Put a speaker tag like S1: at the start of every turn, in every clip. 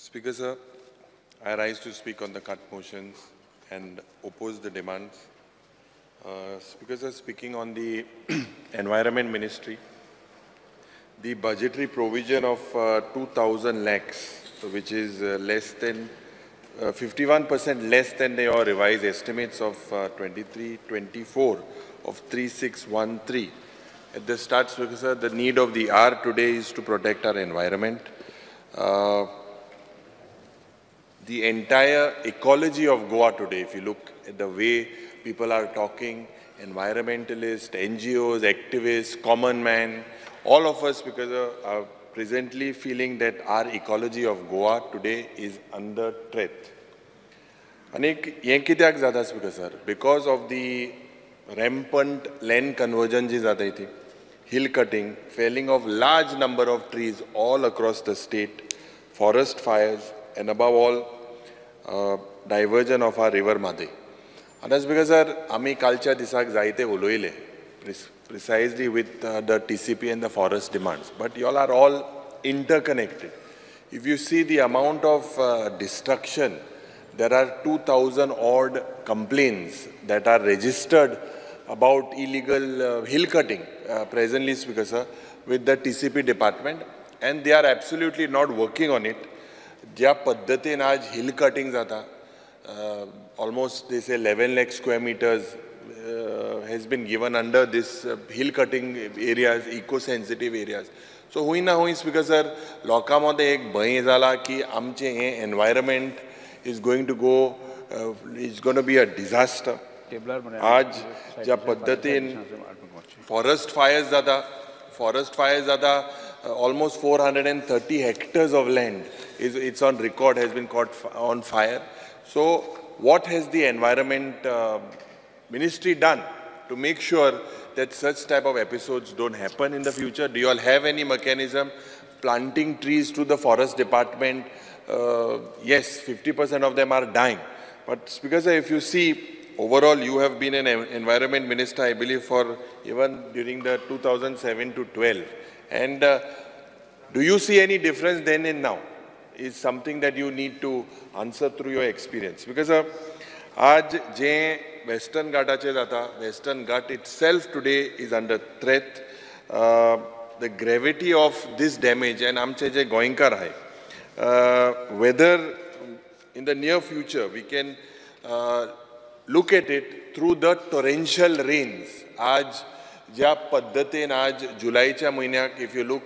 S1: Speaker sir, I rise to speak on the cut motions and oppose the demands. Speaker sir, speaking on the Environment Ministry, the budgetary provision of 2,000 lakhs, which is less than 51% less than your revised estimates of 23-24 of 3613. At the start, Speaker sir, the need of the hour today is to protect our environment. The entire ecology of Goa today, if you look at the way people are talking, environmentalists, NGOs, activists, common man, all of us because are presently feeling that our ecology of Goa today is under threat. And Speaker sir, because of the rampant land conversion, hill cutting, felling of large number of trees all across the state, forest fires, and above all, diversion of our river Madhe. And that's because Ami culture disak zaite uloile, precisely with the TCP and the forest demands. But you all are all interconnected. If you see the amount of destruction, there are 2,000 odd complaints that are registered about illegal hill cutting presently, Speaker sir, with the TCP department, and they are absolutely not working on it. ज्या पद्धतीन आज hill cutting जाता, almost they say 11 lakh square meters has been given under this hill cutting areas, eco-sensitive areas. So हुई ना हुई Speaker sir, लोकांमध्ये एक भय जाला की आमचे हे environment is going to go, it's going to be a disaster. आज ज्या पद्धतीन forest fires जाता, almost 430 hectares of land it's on record has been caught on fire. So what has the Environment Ministry done to make sure that such type of episodes don't happen in the future? Do you all have any mechanism planting trees to the forest department? Yes, 50% of them are dying. But because if you see, overall, you have been an environment minister, I believe, for even during the 2007 to 12. And do you see any difference then and now? Is something that you need to answer through your experience. Because आज जे Western Ghatache jata, Western Ghat itself today is under threat. The gravity of this damage and आमचे जे गोंयकार आहे, whether in the near future we can look at it through the torrential rains. आज ज्या पद्धतीन आज जुलैच्या महिन्याक, if you look,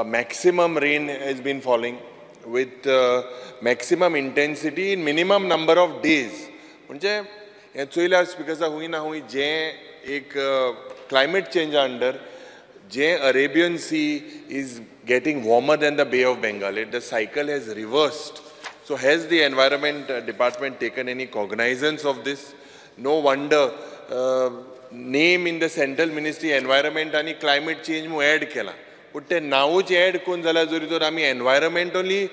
S1: maximum rain has been falling with maximum intensity in minimum number of days. म्हणजे हे चोयल्यार Speaker sir, हुई ना हुई जे एक climate change under, J Arabian Sea is getting warmer than the Bay of Bengal. The cycle has reversed. So has the Environment Department taken any cognizance of this? No wonder name in the Central Ministry Environment and Climate Change mu add केला. But ते नावच add कोण जाला जरी तर आम्ही environment only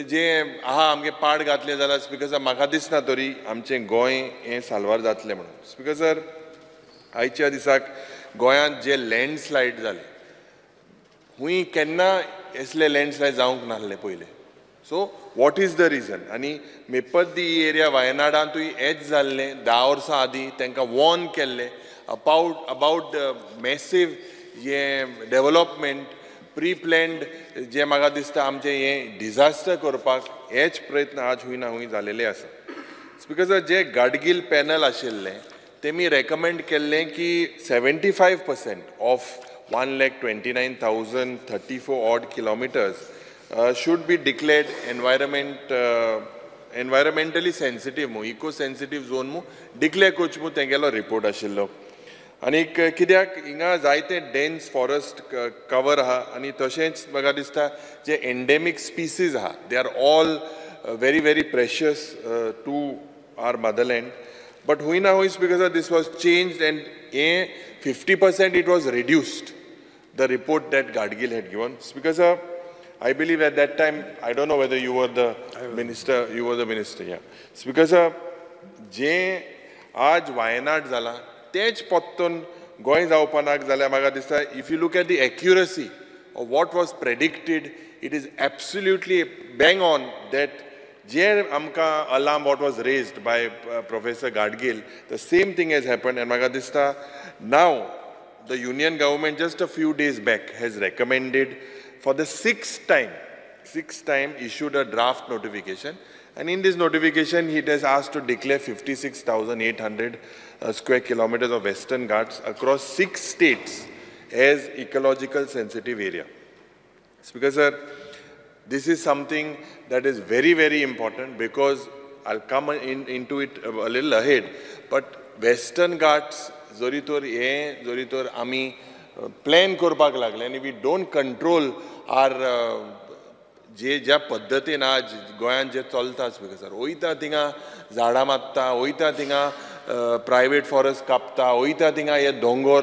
S1: जे आमगे पाड घातले जाला Speaker sir, म्हाका दिसना तरी आमचे गोंय हे साल्वार जातले म्हणून. Speaker sir, आयच्या दिसाक गोंयांत जे लँडस्लायड जाले, हुई केन्ना असले लँडस्लायड जावंक नासले पयले. So what is the reason? आणि मेपद्दी एरिया वायनाडांतूय हेच जाल्लें 10 वर्सां आदीं तांकां वॉर्न केल्लें about the massive development, pre-planned जे म्हाका दिसता आमचे हे डिझास्टर करपाक हेच प्रयत्न आज हुई ना हुई जालेले आसा. Speaker sir, जे गाडगील पॅनल आशिल्लें तेमी रेकमेंड केल्लें की 75% of 1,29,034 odd kilometers should be declared environmentally sensitive, eco-sensitive zone declare कोच तेंगेलो रिपोर्ट आशिल्लो. आनी कित्याक हिंगा जायते डेन्स फॉरेस्ट कवर आहा आनी तशेंच म्हाका दिसता जे endemic species aha, they are all very, very precious to our motherland. But हुई ना हुई Speaker sir, this was changed and 50% it was reduced, the report that Gadgil had given. Speaker sir, I believe at that time, I don't know whether you were the minister, yeah. Speaker sir, जे आज वायनाड जाला, तेच पत्तून गोंय जावपाक जाल्यार म्हाका दिसता, if you look at the accuracy of what was predicted it is absolutely bang on that Jer Amka alarm what was raised by Professor Gadgil, the same thing has happened, and Magadista now the union government just a few days back has recommended for the sixth time issued a draft notification, and in this notification it has asked to declare 56,800 square kilometers of Western Ghats across 6 states as ecological sensitive area. It's because this is something that is very, very important, because I'll come into it a little ahead, but Western Ghats zoritor ami plan korpak lagle, and if we don't control our ज्या पद्धतीन आज गोंयांत जे चलता speaker वयता थिंगा झाडां मारता, वयता थिंगा प्रायवेट फॉरेस्ट कापता, वयता थिंगा हे दोंगर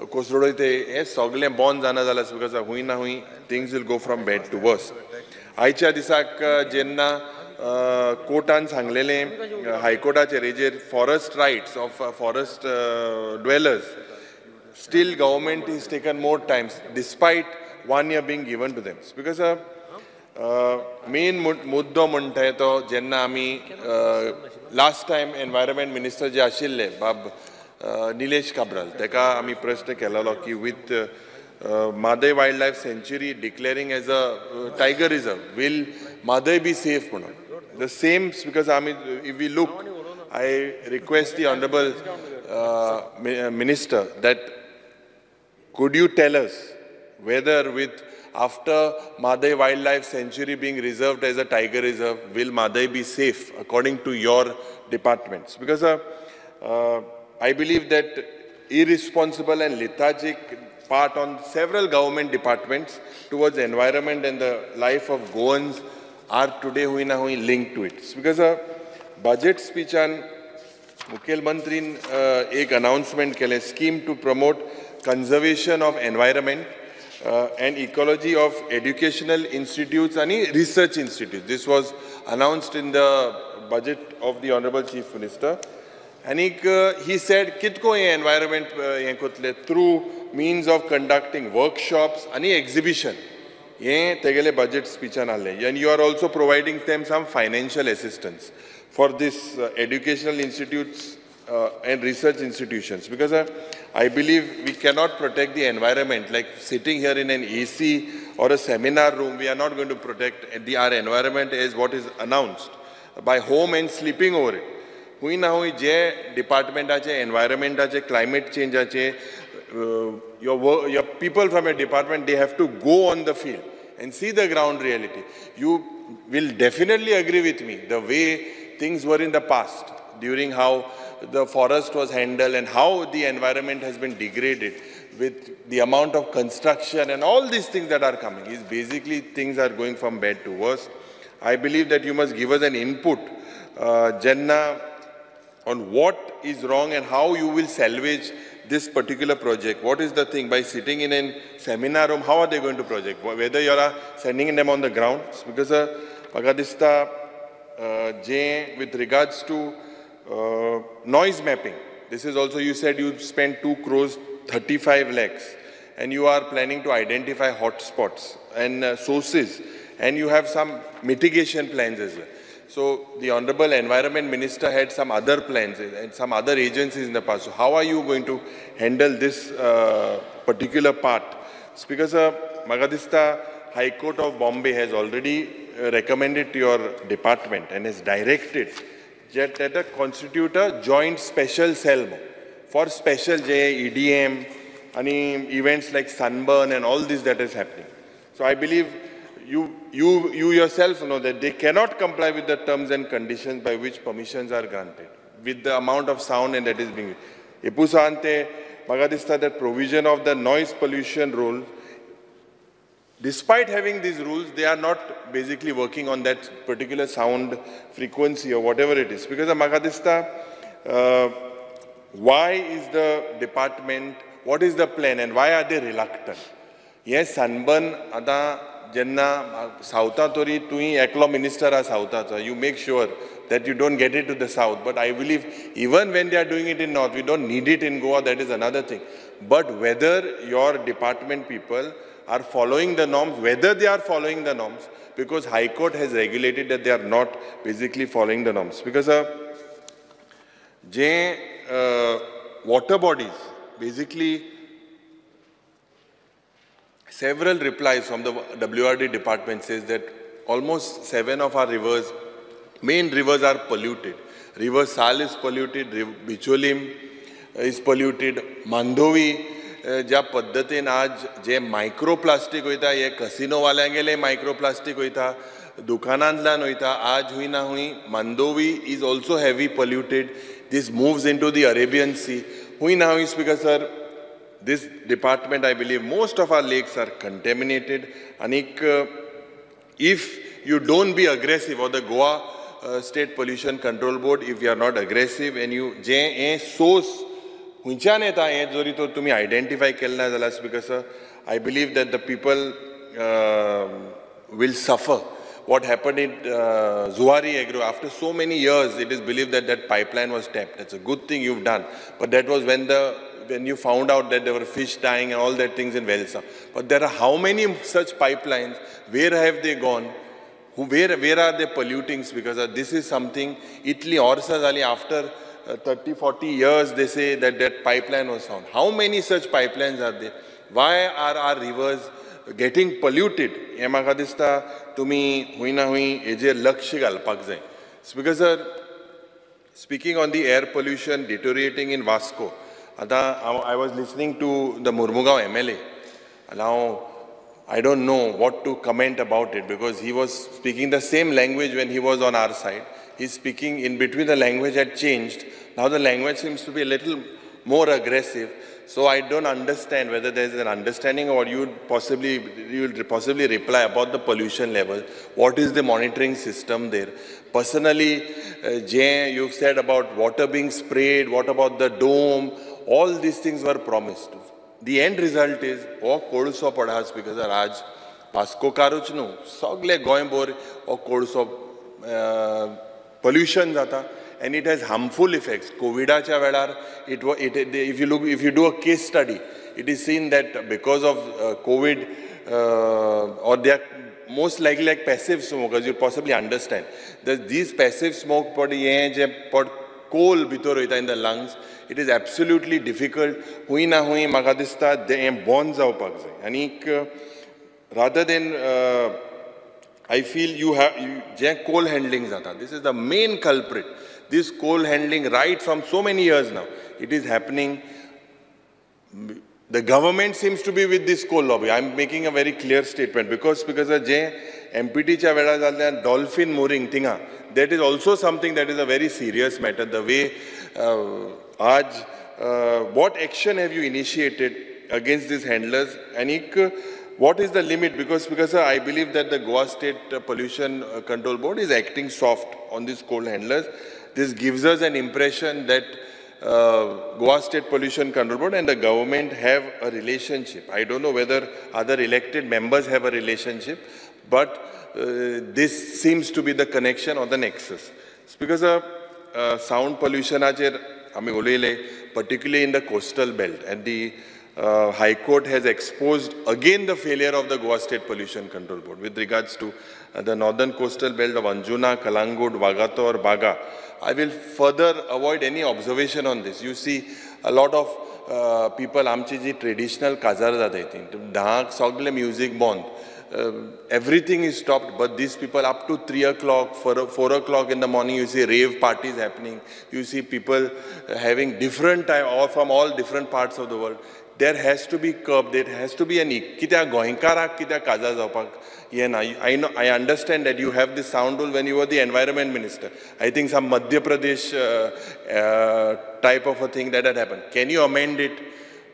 S1: कोसळोयते, हे सगळें बंद जाना जाल्यार स्पीकर हूंय ना हूंय things will go from bad to worst. आयच्या दिसाक जेन्ना कोर्टान सांगलेलें हायकोर्टाचेर हेजेर forest rights of forest dwellers, still government is taken more times despite 1 year being given to them. Because main मुद्दो म्हणटाय तो जेन्ना आमी लास्ट टायम एनवायरमेंट मिनिस्टर जे आशिल्ले बाब निलेश काब्राल, तेका आमी प्रश्न केलेलो की with Mhadei wildlife sanctuary declaring as a tiger reserve will Mhadei be safe म्हणून. द सेम बिकॉज आमी if we look, I request the honourable minister that could you tell us whether with after Madai Wildlife Sanctuary being reserved as a tiger reserve, will Madai be safe according to your departments? Because I believe that irresponsible and lethargic part on several government departments towards environment and the life of Goans are today linked to it. Because budget speech on Mukhyamantrin ek announcement kele scheme to promote conservation of environment and ecology of educational institutes and research institutes. This was announced in the budget of the Honorable Chief Minister. And he said, kitko environment through means of conducting workshops and exhibition. Tegele budget speech and you are also providing them some financial assistance for this educational institutes and research institutions. Because I believe we cannot protect the environment like sitting here in an AC or a seminar room. We are not going to protect our environment as what is announced by home and sleeping over it. Hui na hui je department ache, environment ache, climate change ache, your people from your department, they have to go on the field and see the ground reality. You will definitely agree with me the way things were in the past, during how the forest was handled and how the environment has been degraded with the amount of construction and all these things that are coming. Is basically things are going from bad to worse. I believe that you must give us an input, Jenna, on what is wrong and how you will salvage this particular project. What is the thing? By sitting in a seminar room, how are they going to project? Whether you are sending them on the ground. Because Pagadista, with regards to noise mapping, this is also, you said you spent 2 crores 35 lakhs and you are planning to identify hotspots and sources, and you have some mitigation plans as well. So the Honorable Environment Minister had some other plans and some other agencies in the past. So how are you going to handle this particular part? Because Magadista High Court of Bombay has already recommended to your department and has directed that constitute a joint special cell for special EDM, and events like sunburn and all this that is happening. So I believe you yourself know that they cannot comply with the terms and conditions by which permissions are granted with the amount of sound and that is being. Epusante Magadista, that provision of the noise pollution rule, despite having these rules, they are not basically working on that particular sound frequency or whatever it is. Because of Magadista, why is the department, what is the plan and why are they reluctant? Yes, sunburn, Jenna, South Tori, Tui, Eklo Minister are South, you make sure that you don't get it to the south. But I believe even when they are doing it in north, we don't need it in Goa, that is another thing. But whether your department people are following the norms, whether they are following the norms, because High Court has regulated that they are not basically following the norms. Because water bodies, basically several replies from the WRD department says that almost 7 of our rivers, main rivers, are polluted. River Sal is polluted, Bicholim is polluted, Mandovi, ज्या पद्धतीन आज जे microplastic वयता हे casino वाल्यांगेले microplastic वयता दुकानांतल्यान वयता आज हुई ना हुई Mandovi is also heavy polluted. This moves into the Arabian Sea. Huy na huy because sir, this department, I believe most of our lakes are contaminated. Anik, if you don't be aggressive, or the Goa State Pollution Control Board, if you are not aggressive and you source हुंयच्यान येता हें जरी तर तुमी identify केलें ना जाल्यार because I believe that the people will suffer. What happened in Zuari Agro, after so many years, it is believed that that pipeline was tapped. That's a good thing you've done. But that was when you found out that there were fish dying and all that things in Velsa. But there are how many such pipelines? Where have they gone? Where are they polluting? Because this is something Italy or Sazali after 30-40 years, they say that that pipeline was found. How many such pipelines are there? Why are our rivers getting polluted? हें म्हाका दिसता तुमी हुई ना हुई हेजेर लक्ष घालपाक जाय. Because speaking on the air pollution deteriorating in Vasco, I was listening to the Murmugaon MLA. Now, I don't know what to comment about it because he was speaking the same language when he was on our side. He's speaking in between, the language had changed. Now the language seems to be a little more aggressive. So I don't understand whether there's an understanding or you would possibly reply about the pollution level. What is the monitoring system there? Personally, Jay, you've said about water being sprayed, what about the dome? All these things were promised. The end result is, oh, Kodso padhas because Raj, Vasco Karuch no, Sogle Goimbor or Kodso pollution jata, and it has harmful effects. COVID-acha velar, if you do a case study, it is seen that because of COVID, or they are most likely like passive smokers, you possibly understand that these passive smoke pod coal bitor in the lungs, it is absolutely difficult. Hui na hui magadista they bonds out and rather than I feel you have coal handling zata. This is the main culprit. This coal handling right from so many years now. It is happening. The government seems to be with this coal lobby. I'm making a very clear statement because MPT cha vela jalya dolphin mooring thinga. That is also something that is a very serious matter. The way what action have you initiated against these handlers? And what is the limit? Because I believe that the Goa State Pollution Control Board is acting soft on these coal handlers. This gives us an impression that Goa State Pollution Control Board and the government have a relationship. I don't know whether other elected members have a relationship, but this seems to be the connection or the nexus. It's because sound pollution, particularly in the coastal belt, and the High Court has exposed again the failure of the Goa State Pollution Control Board with regards to the northern coastal belt of Anjuna, Kalangud, Vagator, Baga. I will further avoid any observation on this. You see a lot of people, amchi ji traditional kazar jata think, dhak sogle music bond. Everything is stopped, but these people up to 3 o'clock, 4 o'clock in the morning, you see rave parties happening. You see people having different time, or from all different parts of the world. There has to be curb, there has to be an kitya goinkarak, kitya kaza zapak. I understand that you have this sound rule when you were the environment minister. I think some Madhya Pradesh type of a thing that had happened. Can you amend it?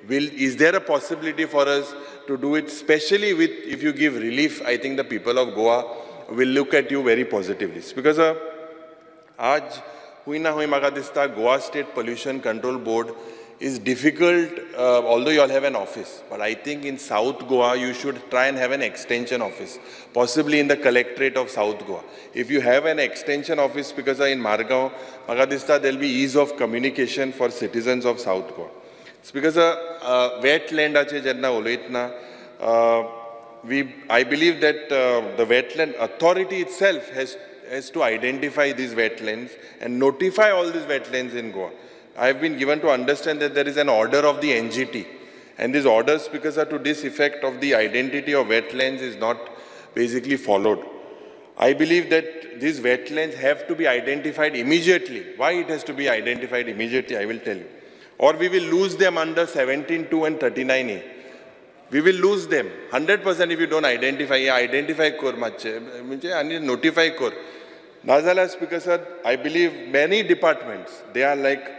S1: Is there a possibility for us to do it, especially if you give relief? I think the people of Goa will look at you very positively. Because aaj hui na hui magadista Goa State Pollution Control Board is difficult, although you all have an office. But I think in South Goa, you should try and have an extension office, possibly in the collectorate of South Goa. If you have an extension office, because in Margao, Magadista, there will be ease of communication for citizens of South Goa. It's because wetland ache jenna oloitna, I believe that the wetland authority itself has to identify these wetlands and notify all these wetlands in Goa. I have been given to understand that there is an order of the NGT, and these orders, because are to this effect of the identity of wetlands, is not basically followed. I believe that these wetlands have to be identified immediately. Why it has to be identified immediately, I will tell you. Or we will lose them under 17.2 and 39A. We will lose them 100% if you don't identify. Identify kor matche, and notify kor. Nazala Speaker sir, I believe many departments, they are like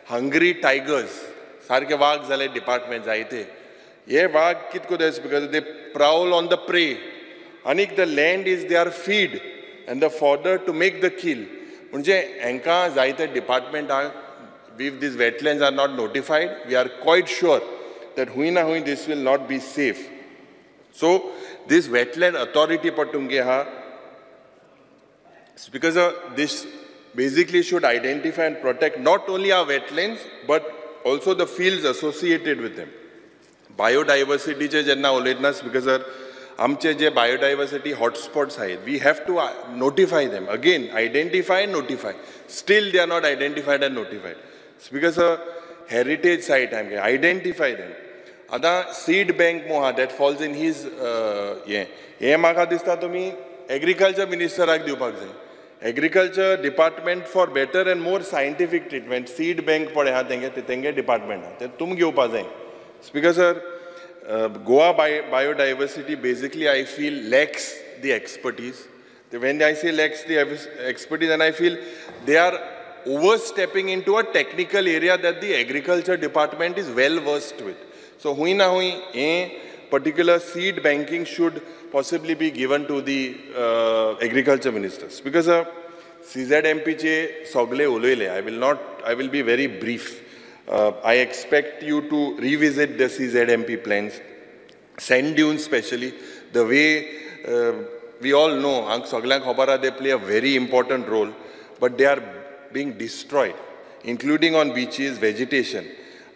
S1: hungry tigers. Sarke wag zale departments aite. Ye wag kitko des because they prowl on the prey. Anik the land is their feed and the fodder to make the kill. Munje enka zaite department are, if these wetlands are not notified, we are quite sure that this will not be safe. So this wetland authority patunge because this basically should identify and protect not only our wetlands but also the fields associated with them. Biodiversity je jenna ulednas because amche je biodiversity hotspots hai, we have to notify them. Again, identify and notify. Still they are not identified and notified. Because heritage site, identify them. Ada seed bank moha that falls in his maga dista tumi agriculture minister ak diupak jai. Agriculture department for better and more scientific treatment seed bank pade ha tenge department ha tum geupa jai. Because Goa biodiversity basically I feel lacks the expertise. When I say lacks the expertise, and I feel they are overstepping into a technical area that the agriculture department is well versed with. So, a particular seed banking should possibly be given to the agriculture ministers. Because CZMP che sogle oloile, I will be very brief. I expect you to revisit the CZMP plans, sand dunes especially, the way we all know, they play a very important role, but they are being destroyed, including on beaches, vegetation.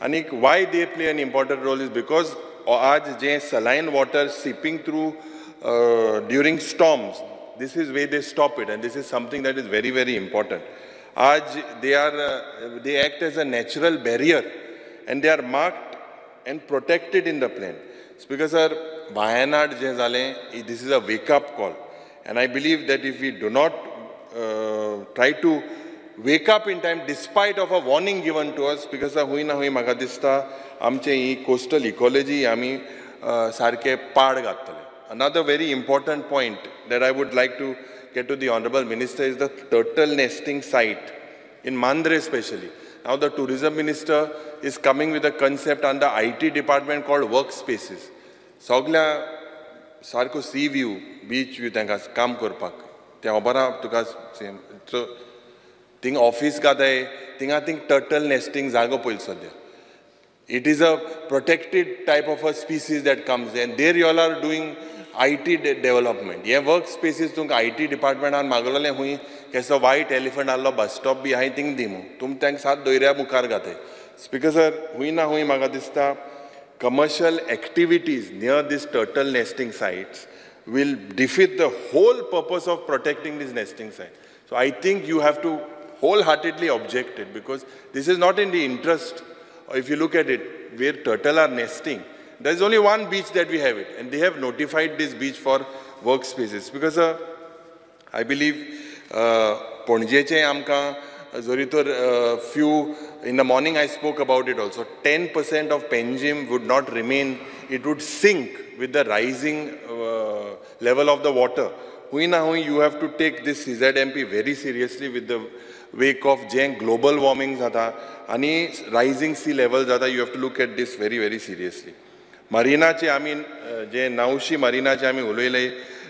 S1: And why they play an important role is because saline water seeping through during storms, this is where they stop it, and this is something that is very, very important. They act as a natural barrier, and they are marked and protected in the plan. It's because Wayanad this is a wake-up call, and I believe that if we do not try to wake up in time despite of a warning given to us, because magadista amche coastal ecology sarke pad gattale. Another very important point that I would like to get to the Honorable Minister is the turtle nesting site in Mandre especially. Now the Tourism Minister is coming with a concept under IT department called workspaces. Sogla sarko sea view, beach view tankas kam korpak. त्या obara tukas same. So thing office gadai, think turtle nesting zago poil sadya. It is a protected type of a species that comes in. There you all are doing IT development. Yeah, workspaces tung IT department an magolale hui kaisa white elephant allo bus stop bi I think dimu. Tum tang sat doirea mukar gate. Speaker sir, hui na hui magadista commercial activities near these turtle nesting sites will defeat the whole purpose of protecting this nesting site. So I think you have to wholeheartedly object it, because this is not in the interest. If you look at it, where turtle are nesting, there is only one beach that we have it, and they have notified this beach for workspaces. Because I believe Ponjeche amka zoritor few in the morning I spoke about it also. 10% of Penjim would not remain; it would sink with the rising level of the water. You have to take this CZMP very seriously with the wake of global warming zata, ani rising sea levels zata. You have to look at this very, very seriously. Marina che, Naushi Marina che,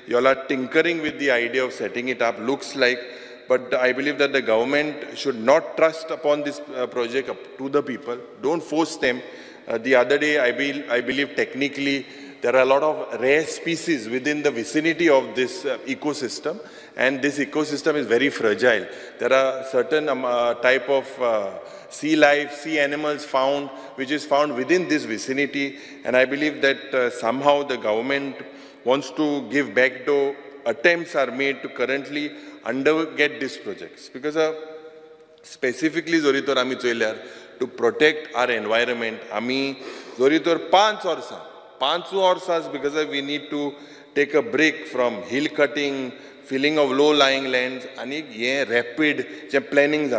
S1: you all are tinkering with the idea of setting it up, looks like, but I believe that the government should not trust upon this project to the people. Don't force them. The other day, I believe technically, there are a lot of rare species within the vicinity of this ecosystem, and this ecosystem is very fragile. There are certain type of sea life, sea animals found, which is found within this vicinity, and I believe that somehow the government wants to give backdoor attempts are made to currently underget these projects. Because specifically Zoritor Ami Choiler, to protect our environment, Ami Zoritor 5 hours, because we need to take a break from hill cutting, filling of low-lying lands, and rapid planning.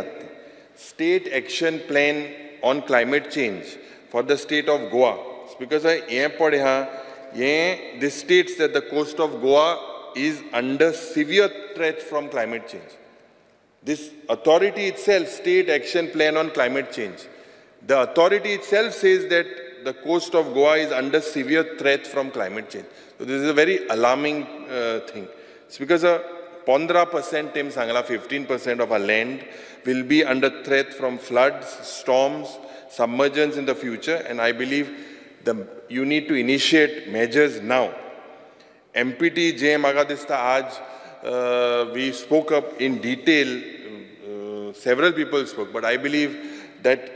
S1: State action plan on climate change for the state of Goa. Because this states that the coast of Goa is under severe threat from climate change. This authority itself, State Action Plan on Climate Change, the authority itself says that the coast of Goa is under severe threat from climate change. So this is a very alarming thing. It's because 15% 15% of our land will be under threat from floods, storms, submergence in the future, and I believe you need to initiate measures now. MPT J. Magadista Aj, we spoke up in detail, several people spoke, but I believe that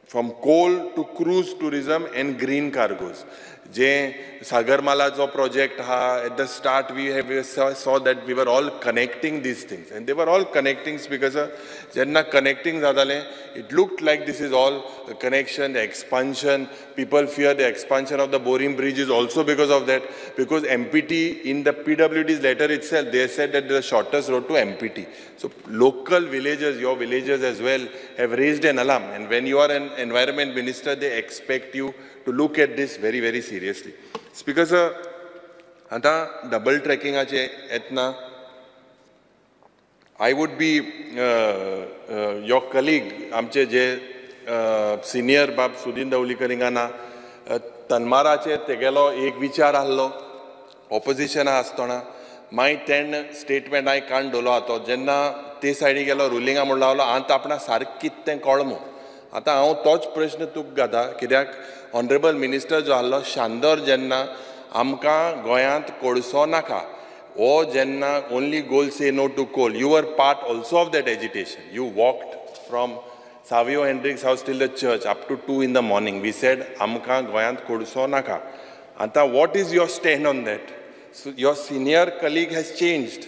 S1: from coal to cruise tourism and green cargoes. Je Sagarmala jo project ha, at the start we saw that we were all connecting these things, and they were all connecting because jenna connecting zadale, it looked like this is all the connection, the expansion. People fear the expansion of the Boring Bridge is also because of that, because MPT in the PWD's letter itself, they said that the shortest road to MPT. So local villagers, your villagers as well, have raised an alarm, and when you are an environment minister, they expect you to look at this very, very seriously. It's because double tracking etna, I would be your colleague, amche je senior bab Sudin Dawlikar ingana Tanmarache tegelo ek vichar ahlo opposition astona my 10 statement I can't dolo ato jenna te side gelo ruling amon laवलो anta apna sarkit ten kolmo आता हांव तोच प्रश्न तुका घाता कित्याक honourable minister जो आसलो शांदर जेन्ना आमकां गोंयांत कोळसो नाका हो जेन्ना ओनली गोल से no to coal you were part also of that agitation you walked from Savio Hendriques house till the church up to 2 in the morning we said आमकां गोंयांत कोळसो नाका आतां what is your stand on that your senior colleague has changed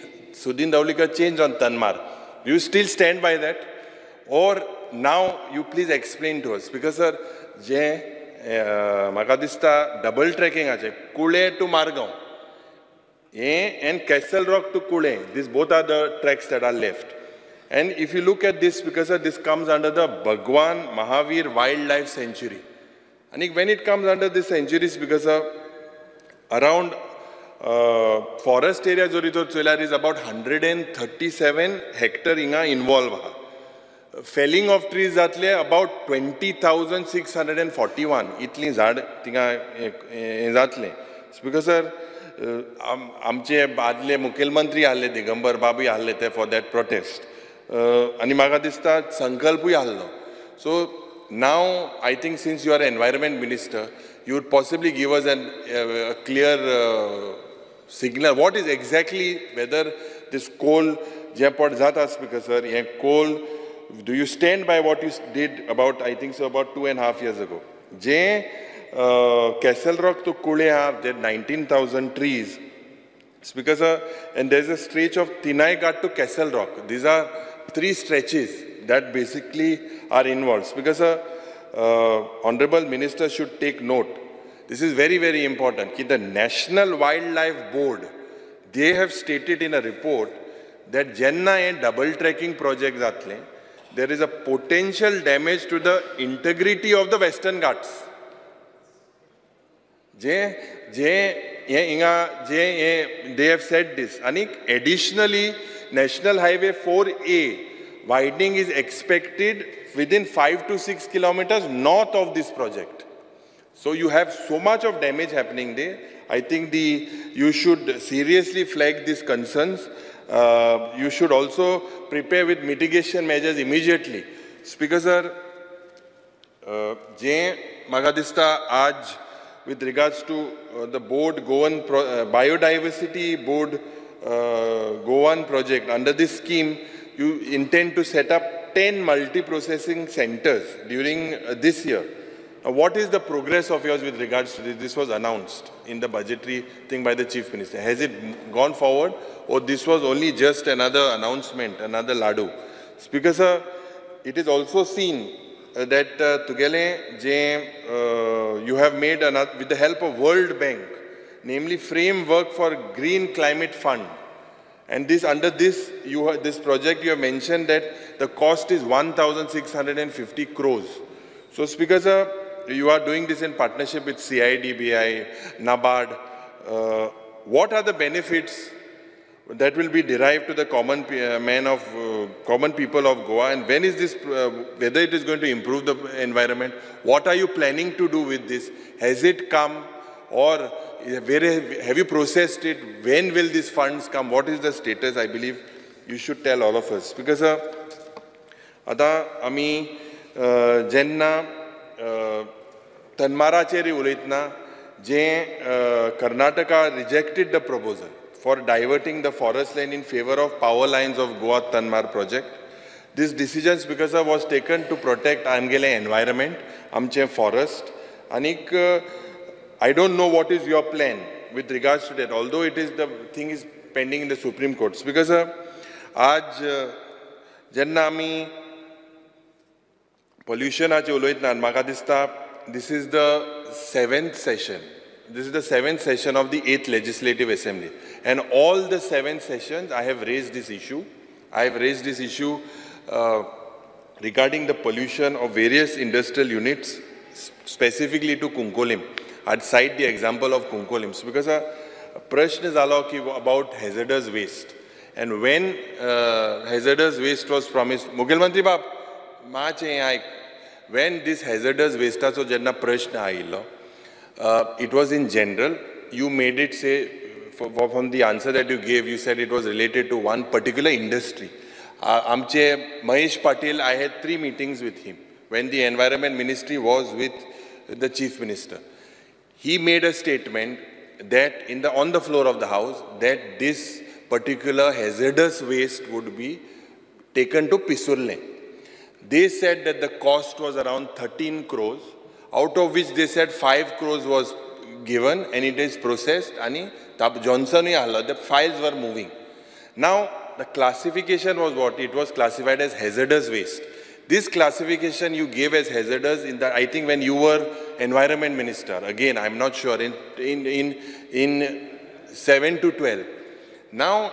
S1: Sudin Dhavalikar change on तनमार you still stand by that or now you please explain to us because sir je म्हाका दिसता double tracking ache Kule to Margaon and Castle Rock to Kule, these both are the tracks that are left, and if you look at this because this comes under the Bhagwan Mahavir Wildlife Sanctuary, and when it comes under this sanctuaries because around forest area jorito choilar is about 137 hectare inga involved. Felling of trees जातले about 20,641 इतली झाड थिंगा जातले because sir आमचे आदले मुखेलमंत्री आहले दिगंबर बाबूय आहले ते फॉर दॅट प्रोटेस्ट आनी म्हाका दिसता संकल्पूय आहलो so now I think since you are environment minister you would possibly give us an clear signal what is exactly whether this coal जे पट जाता बिकॉज सर हे coal do you stand by what you did about, I think so, about 2.5 years ago? Castle Rock to Kule have there 19,000 trees. It's because, and there's a stretch of Tinai Ghat to Castle Rock. These are 3 stretches that basically are involved. It's because Honorable Minister should take note. This is very, very important. The National Wildlife Board, they have stated in a report that Jenna and double tracking projects atle, there is a potential damage to the integrity of the Western Ghats. They have said this. And additionally, National Highway 4A widening is expected within 5 to 6 kilometers north of this project. So you have so much of damage happening there. I think you should seriously flag these concerns. You should also prepare with mitigation measures immediately. Speaker sir, म्हाका दिसता आज with regards to the board Goan biodiversity board Goan project, under this scheme you intend to set up 10 multi-processing centers during this year. What is the progress of yours with regards to this? This was announced in the budgetary thing by the Chief Minister. Has it gone forward, or this was only just another announcement, another ladu? Speaker sir, it is also seen that you have made another, with the help of World Bank, namely framework for Green Climate Fund. And this, under this, this project you have mentioned that the cost is 1,650 crores. So Speaker sir, you are doing this in partnership with CIDBI, NABARD. What are the benefits that will be derived to the common people of Goa, and when is this, whether it is going to improve the environment? What are you planning to do with this? Has it come, or where have you processed it? When will these funds come? What is the status? I believe you should tell all of us. Because आता आमी जेन्ना Tanmaraचेर उलयतना जे Karnataka rejected the proposal for diverting the forest land in favor of power lines of Goa Tanmar project. This decision, because was taken to protect Amgele environment, Amche forest. Anik, I don't know what is your plan with regards to that, although it is the thing is pending in the Supreme Court. Because आज जेन्ना आमी pollution आचे उलयतना म्हाका दिसता this is the 7th session. This is the 7th session of the 8th Legislative Assembly. And all the 7 sessions, I have raised this issue. I have raised this issue regarding the pollution of various industrial units, specifically to Kunkolim. I'd cite the example of Kunkolim. Because a prashna is about hazardous waste. And when hazardous waste was promised, Mughal Mantri Bab, when this hazardous waste was jenna prashna it was in general. You made it say, from the answer that you gave, you said it was related to one particular industry. Amche Mahesh Patil, I had 3 meetings with him when the Environment Ministry was with the Chief Minister. He made a statement that on the floor of the House that this particular hazardous waste would be taken to Pisurle. They said that the cost was around 13 crores, out of which they said 5 crores was given and it is processed. And Johnson, the files were moving. Now, the classification was what? It was classified as hazardous waste. This classification you gave as hazardous in the, I think when you were Environment Minister, again, I'm not sure, in 7 to 12. Now,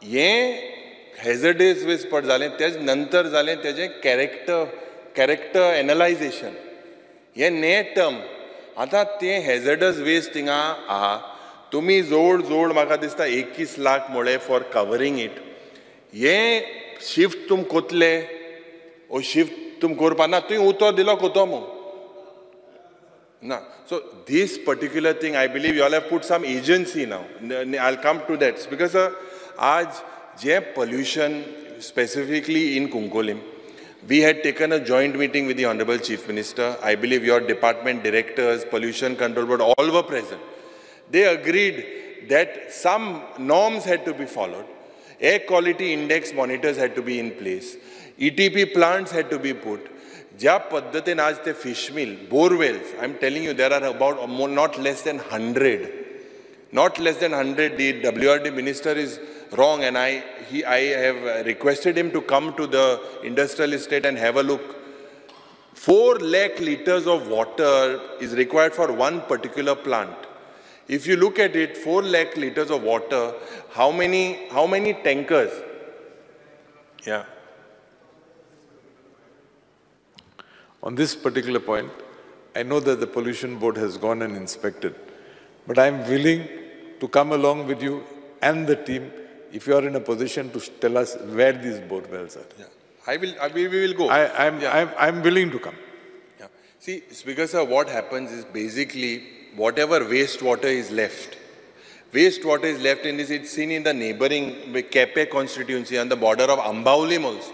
S1: ye hazardous waste par zale, tej nantar zale teje character analyzation. Ye ne term. Ata te hazardous waste tinga aha. Tumi zod maka dista 21 lakh mole for covering it. Ye shift tum kotle, o shift tum korpana, tu utor dilo kotomo. No. So this particular thing, I believe you all have put some agency now. I'll come to that. Because aaj je pollution, specifically in Kunkolim, we had taken a joint meeting with the Honorable Chief Minister. I believe your department directors, Pollution Control Board, all were present. They agreed that some norms had to be followed. Air quality index monitors had to be in place. ETP plants had to be put. Ja paddatin aaj te fish mill, bore wells, I'm telling you, there are about not less than 100. Not less than 100. The WRD minister is wrong, and I have requested him to come to the industrial estate and have a look. 4 lakh liters of water is required for one particular plant. If you look at it, 4 lakh liters of water, how many tankers? Yeah.
S2: On this particular point, I know that the Pollution Board has gone and inspected, but I'm willing to come along with you and the team if you are in a position to tell us where these bore wells are.
S1: Yeah. We will go.
S2: I'm willing to come.
S1: Yeah. See, Speaker sir, what happens is basically whatever wastewater is left in this, it's seen in the neighboring Kepe constituency on the border of Ambaulim also.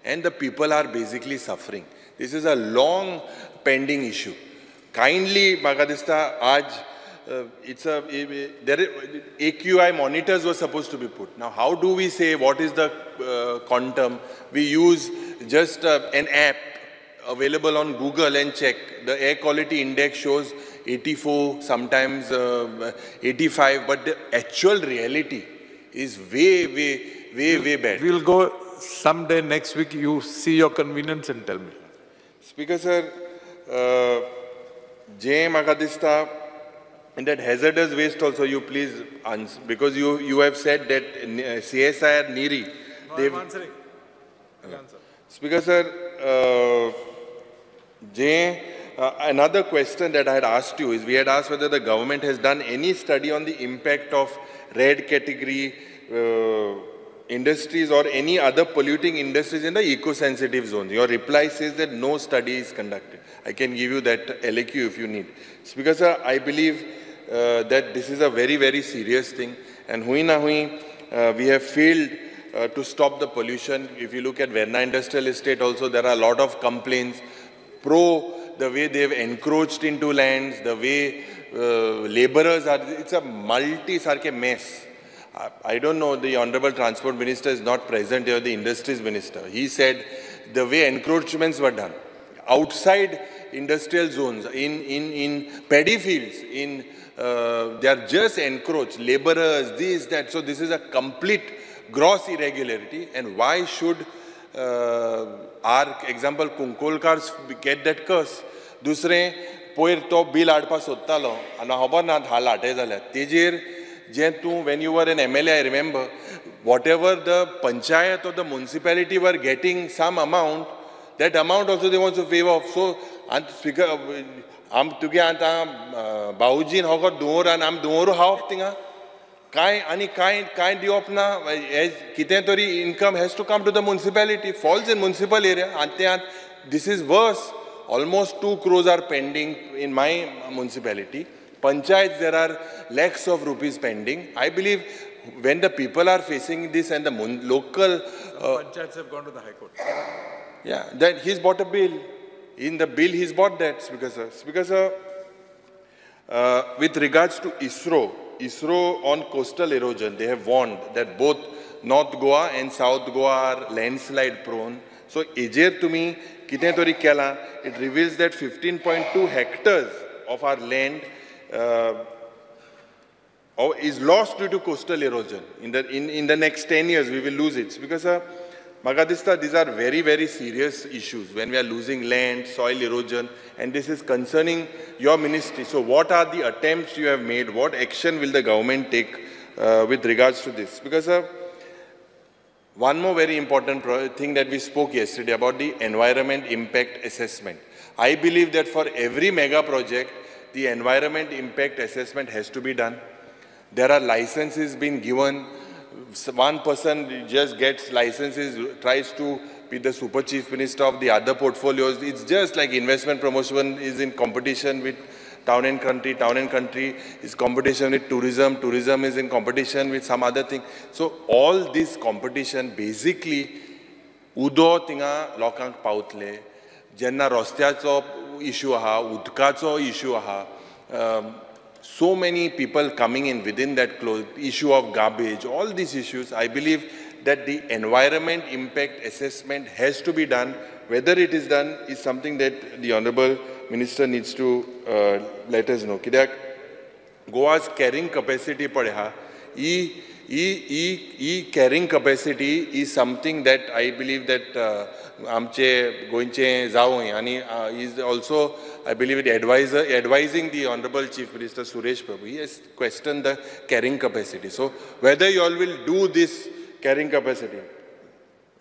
S1: And the people are basically suffering. This is a long pending issue. Kindly, Magadista, AQI monitors were supposed to be put. Now, how do we say what is the quantum? We use just an app available on Google and check. The air quality index shows 84, sometimes 85, but the actual reality is way bad.
S2: We'll go someday next week. You see your convenience and tell me.
S1: Speaker sir, Jay Makadista, and that hazardous waste also you please answer, because you have said that CSIR NEERI.
S2: No, I'm answering.
S1: Speaker sir, Jay, another question that I had asked you is, we had asked whether the government has done any study on the impact of red category industries or any other polluting industries in the eco-sensitive zones. Your reply says that no study is conducted. I can give you that LAQ if you need. Speaker sir, I believe that this is a very serious thing, and hui na hui, we have failed to stop the pollution. If you look at Verna Industrial Estate also, there are a lot of complaints the way they've encroached into lands, the way laborers are, it's a multi-sarke mess. I don't know, the Honorable Transport Minister is not present here, the Industries Minister. He said the way encroachments were done outside industrial zones, in paddy fields, they are just encroached, laborers, this, that. So this is a complete gross irregularity. And why should our example Kunkolkars get that curse? Dusre poir to bill adpa sottalo and hobar na dhala ate zala tejer je tu when you were an MLA, I remember whatever the panchayat or the municipality were getting some amount, that amount also they want to waive off. So and speaker am tuge anta baujin hogar duor and am duoru half tinga kai diop na kiten tori income has to come to the municipality, falls in municipal area. Ante this is worse. Almost 2 crores are pending in my municipality. Panchayats, there are lakhs of rupees pending. I believe when the people are facing this and the local...
S2: Panchayats have gone to the High Court.
S1: Yeah, then he's bought a bill. In the bill, he's bought that, Speaker sir. Speaker sir, with regards to ISRO on coastal erosion, they have warned that both North Goa and South Goa are landslide prone. So, Ejer to me, kitne tori kela, it reveals that 15.2 hectares of our land is lost due to coastal erosion. In the next 10 years, we will lose it. Because, Makadista, these are very serious issues when we are losing land, soil erosion, and this is concerning your ministry. So, what are the attempts you have made? What action will the government take with regards to this? Because, one more very important thing that we spoke yesterday about the environment impact assessment. I believe that for every mega project, the environment impact assessment has to be done. There are licenses being given. One person just gets licenses, tries to be the super chief minister of the other portfolios. It's just like investment promotion is in competition with town and country is competition with tourism is in competition with some other thing. So all this competition basically udo tinga lokank pautle, jenna rostyacho issue aha, udkacho issue aha, so many people coming in within that issue of garbage, all these issues, I believe that the environment impact assessment has to be done. Whether it is done is something that the Honorable Minister needs to let us know. Kidak Goa's carrying capacity padha, carrying capacity is something that I believe that amche goinche zaoi, and is also, I believe, advising the Honorable Chief Minister Suresh Prabhu. He has questioned the carrying capacity. So whether you all will do this carrying capacity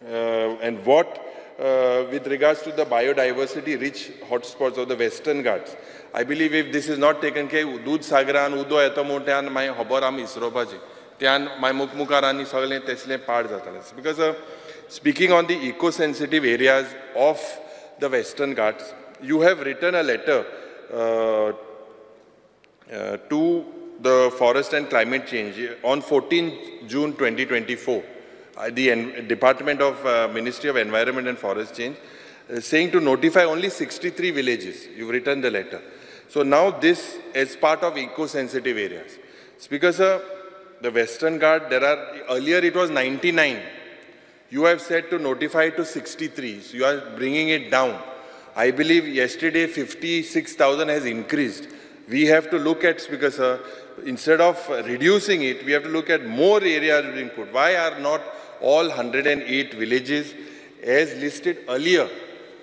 S1: and what with regards to the biodiversity rich hotspots of the Western Ghats, I believe if this is not taken care, Dud Sagaran, Udo Etamotean, my Hoboram Isrobaji, Tian, my Mukmukarani Sagle Tesle Pad Zatalas. Because speaking on the eco-sensitive areas of the Western Ghats, you have written a letter to the Forest and Climate Change on 14 June 2024. The Department of Ministry of Environment and Forest Change, saying to notify only 63 villages. You've written the letter. So now this is part of eco-sensitive areas. Speaker sir, the Western Ghat, earlier it was 99. You have said to notify to 63, so you are bringing it down. I believe yesterday 56,000 has increased. We have to look at, Speaker Sir, instead of reducing it, we have to look at more areas being put. Why are not all 108 villages as listed earlier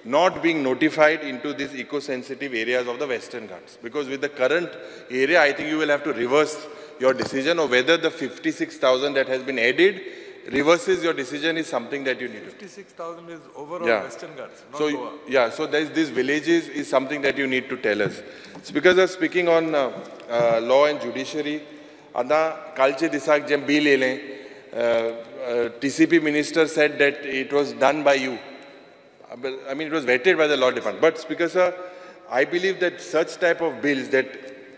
S1: not being notified into these eco-sensitive areas of the Western Ghats? Because with the current area, I think you will have to reverse your decision, or whether the 56,000 that has been added reverses your decision is something that you need to.
S2: 56,000 is overall Western Ghats, not
S1: so,
S2: Goa.
S1: Yeah, so these villages is something that you need to tell us. Because of speaking on law and judiciary, Ada Kalche Disak Jem bill ele, TCP minister said that it was done by you. I mean, it was vetted by the law department. But Speaker Sir, I believe that such type of bills that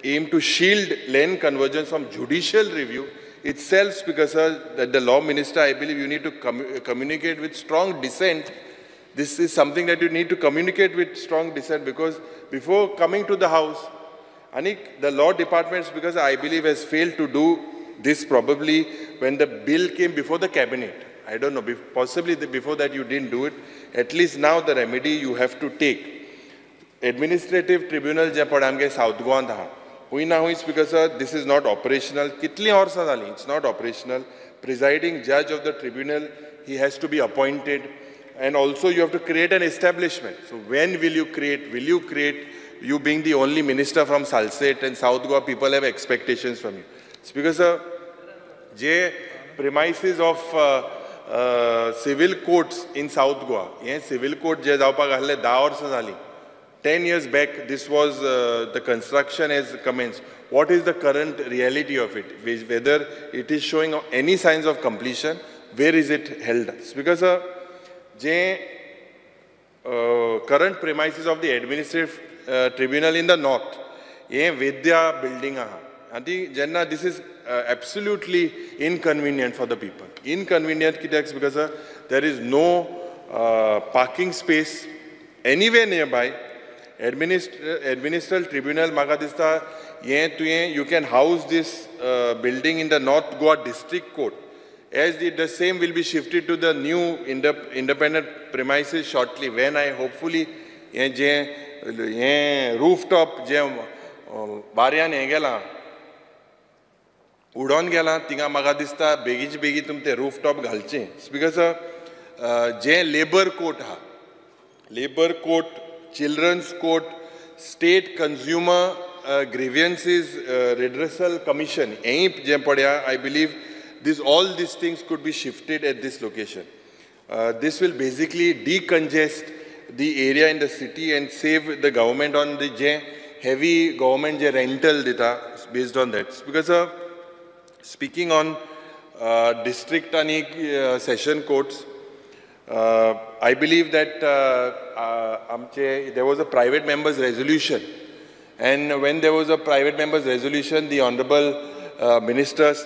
S1: aim to shield land convergence from judicial review itself, Speaker Sir, that the law minister, I believe you need to communicate with strong dissent. This is something that you need to communicate with strong dissent, because before coming to the House, Anik, the law department, because I believe has failed to do this probably when the bill came before the cabinet. I don't know, possibly before that you didn't do it. At least now the remedy you have to take. Administrative tribunal je padamge South Goa tha. Hui na hui, Speaker Sir, this is not operational. Kitli aur sadali, it's not operational. Presiding judge of the tribunal, he has to be appointed. And also you have to create an establishment. So when will you create? Will you create? You being the only minister from Salset and South Goa, people have expectations from you. Speaker Sir, je premises of civil courts in South Goa. Yeah, civil court je jawpa gahle 10 वर्ष झाली. 10 years back, this was the construction has commenced. What is the current reality of it? Whether it is showing any signs of completion, where is it held? Speaker Sir, je current premises of the administrative tribunal in the north, ye Vidya building aha. Adi Jenna, this is absolutely inconvenient for the people. Inconvenient because there is no parking space anywhere nearby. Administrative tribunal magadista you can house this building in the North Goa district court, as the same will be shifted to the new independent premises shortly, when I hopefully rooftop baryan gela udon gela tinga magadista begi tumte rooftop ghalche. Because je labor court ha, labor court, children's court, state consumer grievances redressal commission, I believe all these things could be shifted at this location. This will basically decongest the area in the city and save the government on the heavy government rental data based on that. Because speaking on district and session courts, I believe that there was a private member's resolution, and when there was a private member's resolution, the Honorable Ministers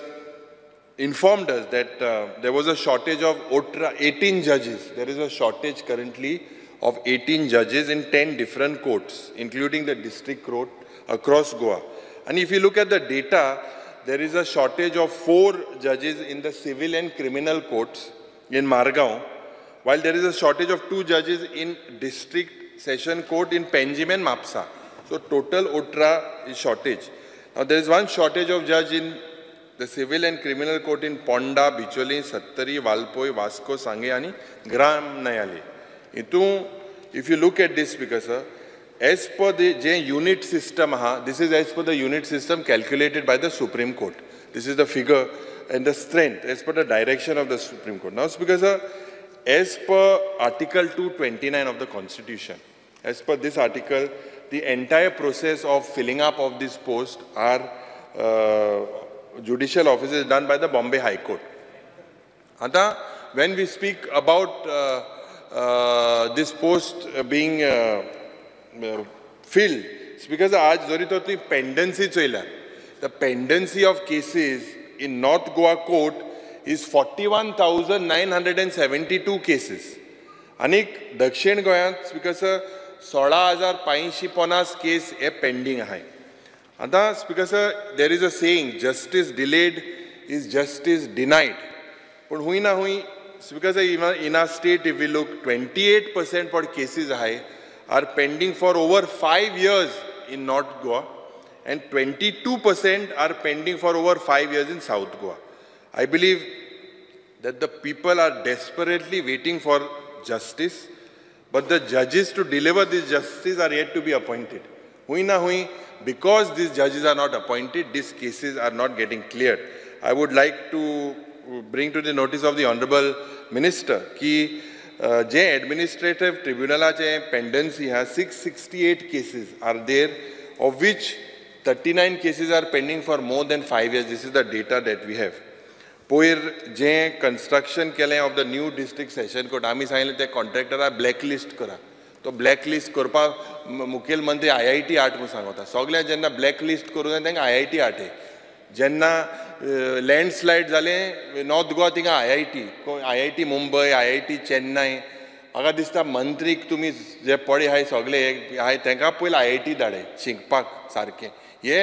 S1: informed us that there was a shortage of 18 judges. There is a shortage currently of 18 judges in 10 different courts, including the district court across Goa. And if you look at the data, there is a shortage of 4 judges in the civil and criminal courts in Margao, while there is a shortage of 2 judges in district session court in Panjim and Mapsa. So total OTRA is shortage. Now there is one shortage of judge in the civil and criminal court in Ponda, Bicholi, Sattari, Valpoi, Vasco, Sange, Gram Nayale. If you look at this, because as per the unit system, this is as per the unit system calculated by the Supreme Court. This is the figure and the strength as per the direction of the Supreme Court. Now, because as per Article 229 of the Constitution, as per this article, the entire process of filling up of this post are judicial offices done by the Bombay High Court. And when we speak about this post being filled, it's because the pendency of cases in North Goa court is 41,972 cases. Anik Dakshin Goyant, because 16,550 case is pending. And because there is a saying, justice delayed is justice denied. But hui na hui, because in our state, if we look, 28% for cases high, are pending for over 5 years in North Goa, and 22% are pending for over 5 years in South Goa. I believe that the people are desperately waiting for justice, but the judges to deliver this justice are yet to be appointed. Hui na hui, because these judges are not appointed, these cases are not getting cleared. I would like to bring to the notice of the Honorable Minister कि जे administrative tribunal pendency has 668 cases are there, of which 39 cases are pending for more than 5 years. This is the data that we have. Poir J construction केले of the new district session court, आमी सांगितले ते contractor blacklist करा. तो blacklist करपा मुखेलमंत्री IIT 8 म्हणून सांगता. सगळ्या जेन्ना blacklist करून तांकां IIT 8 आहे. जेन्ना लँडस्लायड जालें नॉर्थ गोवा थिंगा IIT मुंबय, IIT चेन्नई, म्हाका दिसता मंत्रीक तुमी जे पडे हाय सगळे हाय तांकां पयलीं IIT धाडय शिकपाक सारकें. हे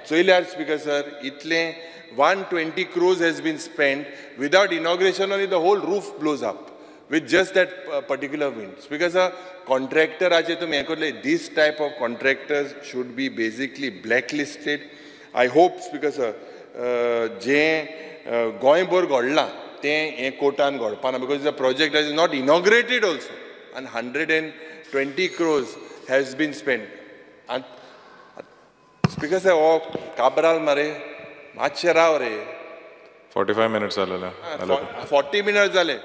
S1: चोयल्यार स्पीकर सर इतलें 120 crores has been spent without inauguration, only the whole roof blows up with just that particular wind. Speaker sir, contractor this type of contractors should be basically blacklisted. I hope, Speaker sir, Goimbor Godla, te Kotan Godpana, because the project is not inaugurated also, and 120 crores has been spent. And Speaker sir, oh, Cabral Mare, Machera re.
S3: 45 minutes
S1: 40 minutes zale.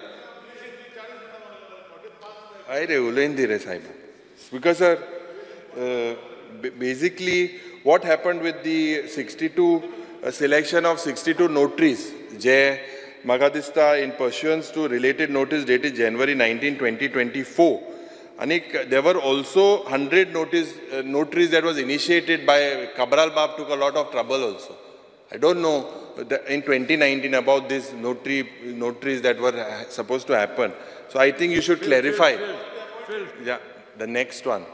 S1: Aire ulendi re sahib. Because sir, basically what happened with the 62 selection of 62 notaries, je Magadista in pursuance to related notice dated January 19, 2024. Anik, there were also 100 notaries that was initiated by Cabral Bab, took a lot of trouble also. I don't know in 2019 about these notaries that were supposed to happen. So I think you should clarify. Yeah, the next one.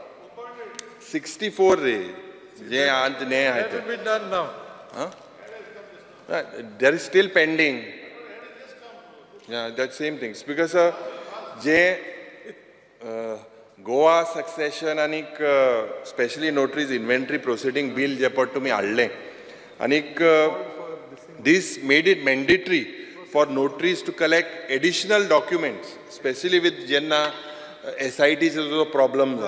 S1: 64 re.
S2: It will be done now.
S1: Huh? There is still pending. Yeah, that same thing. Because Goa succession anik especially notaries inventory proceeding bill je pattu mi adle. Anik this made it mandatory for notaries to collect additional documents, especially with Jenna SITs also problem.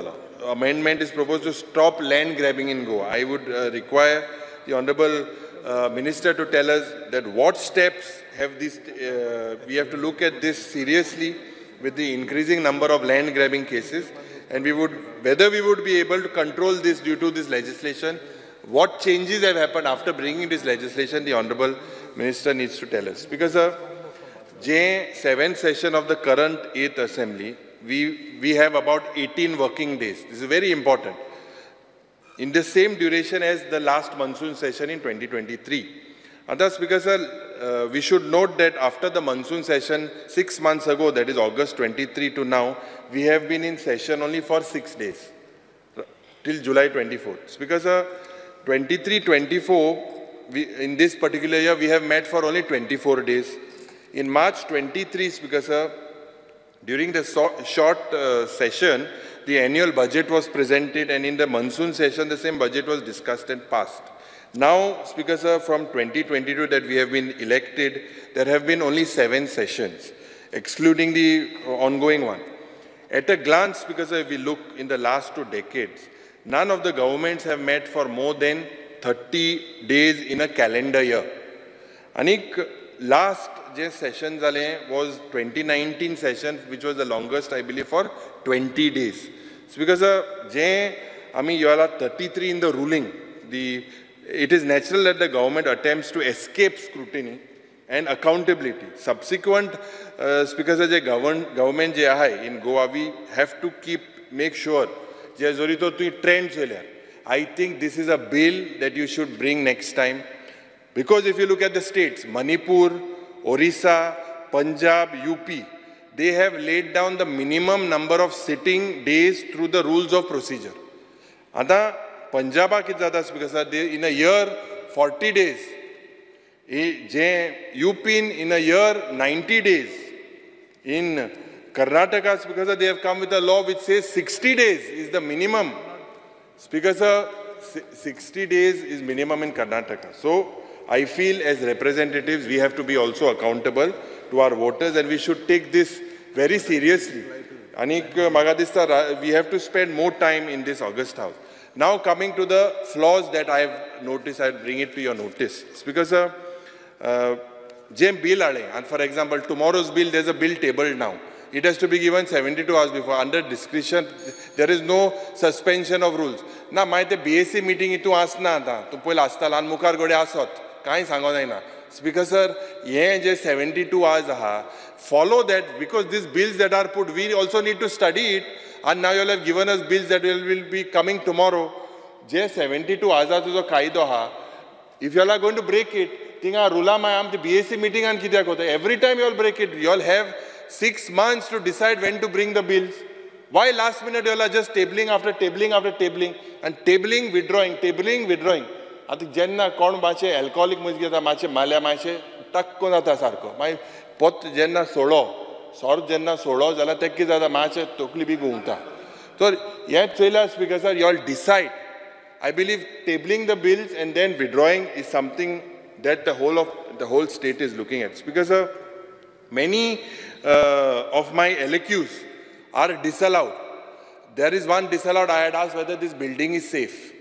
S1: Amendment is proposed to stop land grabbing in Goa. I would require the Honorable Minister to tell us that what steps have this, we have to look at this seriously with the increasing number of land grabbing cases, and whether we would be able to control this due to this legislation. What changes have happened after bringing this legislation, the Honorable Minister needs to tell us. Because J7th session of the current 8th Assembly, we have about 18 working days. This is very important. In the same duration as the last monsoon session in 2023. And thus, because we should note that after the monsoon session 6 months ago, that is August 23 to now, we have been in session only for 6 days, till July 24. Because 23-24, in this particular year, we have met for only 24 days. In March 23, because during the short session, the annual budget was presented, and in the monsoon session, the same budget was discussed and passed. Now, Speaker sir, from 2022 that we have been elected, there have been only 7 sessions, excluding the ongoing one. At a glance, Speaker sir, if we look in the last 2 decades, none of the governments have met for more than 30 days in a calendar year. Anik, last session was 2019 session, which was the longest, I believe, for 20 days. So because you are 33 in the ruling, it is natural that the government attempts to escape scrutiny and accountability. Subsequent, because the government in Goa, we have to make sure I think this is a bill that you should bring next time. Because if you look at the states, Manipur, Orissa, Punjab, UP, they have laid down the minimum number of sitting days through the rules of procedure. Ada Punjab because in a year 40 days, UP in a year 90 days, in Karnataka, Speaker sir, they have come with a law which says 60 days is the minimum. Speaker sir, 60 days is minimum in Karnataka. So I feel as representatives, we have to be also accountable to our voters and we should take this very seriously. Anik Magadista, we have to spend more time in this August House. Now coming to the flaws that I have noticed, I bring it to your notice. Speaker sir, Jem bill ade, and for example, tomorrow's bill, there's a bill tabled now. It has to be given 72 hours before. Under discretion, there is no suspension of rules. Na, my the BSc meeting itu asna tha. Tu poil asta lan mukar gode asot. Kain sango na. Speaker sir, ye je 72 hours ha. Follow that because these bills that are put, we also need to study it. And now you have given us bills that will be coming tomorrow. Je 72 hours ha to kaido ha. If you all are going to break it, tinga rula ma am the BSc meeting and kidya kota. Every time you all break it, you all have 6 months to decide when to bring the bills. Why last minute you all are just tabling after tabling after tabling and tabling, withdrawing, tabling, withdrawing. Ati jenna kon mache alcoholic mujgeta mache malya mache takko nata sarko. My pot jenna solo, sor jenna solo jala tekki zada mache tokli bi gunta. So yet Speaker sir, you all decide. I believe tabling the bills and then withdrawing is something that the whole state is looking at. Speaker sir, many of my LQs are disallowed. There is one disallowed. I had asked whether this building is safe,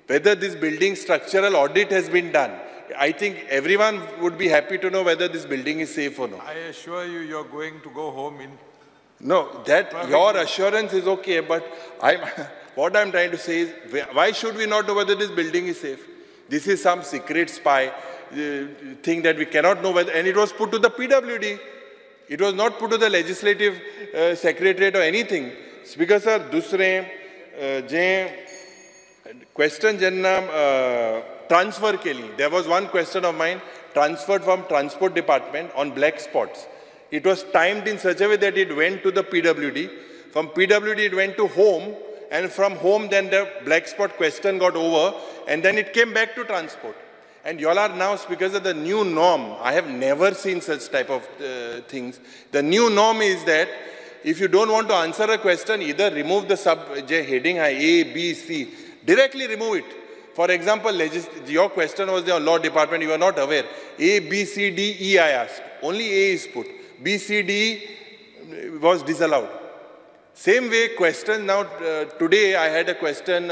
S1: whether this building structural audit has been done. I think everyone would be happy to know whether this building is safe or not.
S2: I assure you, you're going to go home in...
S1: No, that your assurance is okay, but what I'm trying to say is, why should we not know whether this building is safe? This is some secret spy thing that we cannot know whether, and it was put to the PWD. It was not put to the legislative secretariat or anything. Speaker sir, दूसरे जे question jenna transfer के लिए, there was one question of mine transferred from transport department on black spots. It was timed in such a way that it went to the PWD. From PWD it went to home, and from home then the black spot question got over, and then it came back to transport. And you all are now, because of the new norm, I have never seen such type of things. The new norm is that if you don't want to answer a question, either remove the heading A, B, C, directly remove it. For example, your question was the law department, you are not aware. A, B, C, D, E I asked. Only A is put. B, C, D was disallowed. Same way, questions now, today I had a question,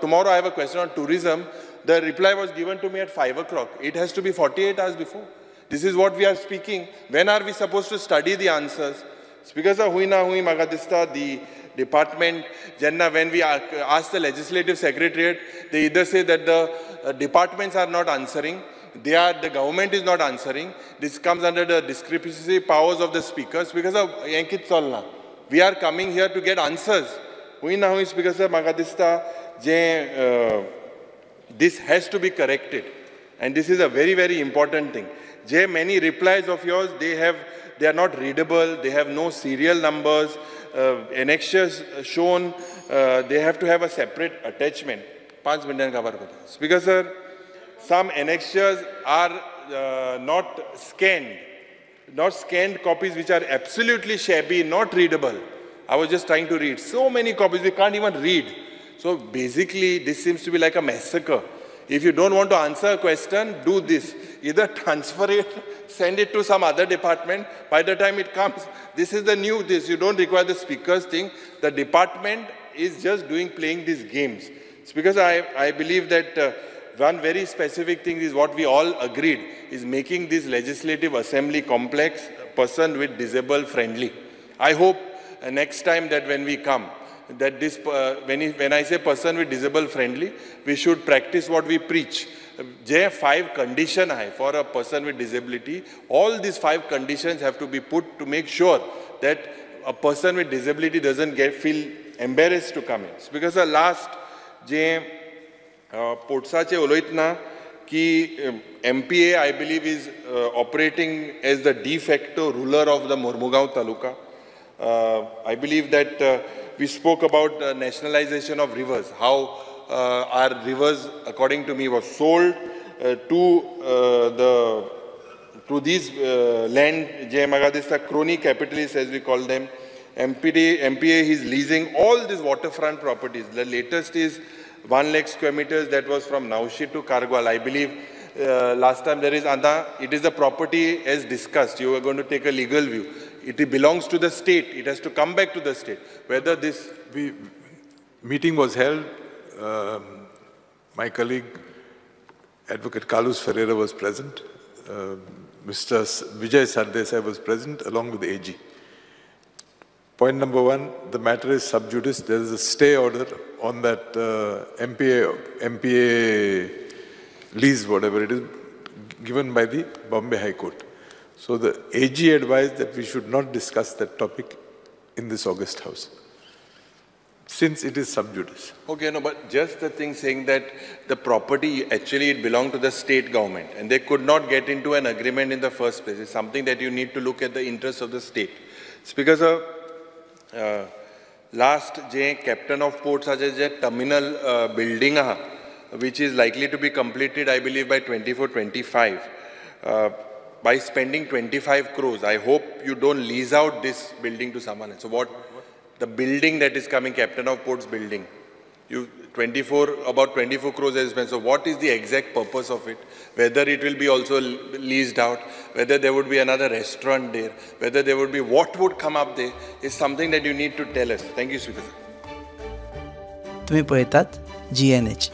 S1: tomorrow I have a question on tourism. The reply was given to me at 5 o'clock. It has to be 48 hours before. This is what we are speaking. When are we supposed to study the answers? Speaker sir, hui Magadista, the department, Jenna, when we ask the legislative secretariat, they either say that the departments are not answering, the government is not answering. This comes under the discrepancy powers of the speakers. Because of Yankit Solna, we are coming here to get answers. Hui Speaker sir, Magadista, this has to be corrected. And this is a very, very important thing. Many replies of yours, they are not readable, they have no serial numbers, annexures shown, they have to have a separate attachment. 5 minutes cover. Speaker sir, some annexures are not scanned copies which are absolutely shabby, not readable. I was just trying to read. So many copies, we can't even read. So basically, this seems to be like a massacre. If you don't want to answer a question, do this. Either transfer it, send it to some other department. By the time it comes, this is the new this. You don't require the speaker's thing. The department is just playing these games. Because I believe that one very specific thing is what we all agreed, is making this legislative assembly complex, person with disable friendly. I hope next time that when we come, that this, when I say person with disable friendly, we should practice what we preach. There are 5 conditions for a person with disability. All these 5 conditions have to be put to make sure that a person with disability doesn't feel embarrassed to come in. Because the last, Potsache Oloitna, ki MPA, I believe, is operating as the de facto ruler of the Mormugaon Taluka. I believe that we spoke about nationalization of rivers, how our rivers, according to me, was sold to these land, Jay Magadista, crony capitalists, as we call them. MPA, he's leasing all these waterfront properties. The latest is 1 lakh square meters that was from Naushid to Kargwal. I believe last time there is Anda, it is the property as discussed. You are going to take a legal view. It belongs to the state. It has to come back to the state. Whether this...
S2: Meeting was held. My colleague, Advocate Carlos Ferreira was present. Mr. Vijay Sardesai was present along with the AG. Point number one, the matter is sub judice. There is a stay order on that MPA lease, whatever it is, given by the Bombay High Court. So the AG advised that we should not discuss that topic in this August House, since it is sub judice.
S1: Okay, no, but just the thing saying that the property, actually it belonged to the state government and they could not get into an agreement in the first place. It's something that you need to look at the interests of the state. It's because of last captain of ports terminal building which is likely to be completed, I believe, by 24-25. By spending 25 crores, I hope you don't lease out this building to someone else. So what? The building that is coming, Captain of Ports building, about 24 crores is spent. So what is the exact purpose of it? Whether it will be also leased out, whether there would be another restaurant there, whether there would be, what would come up there is something that you need to tell us. Thank you, Speaker.
S4: तुम्ही पळयतात GNH.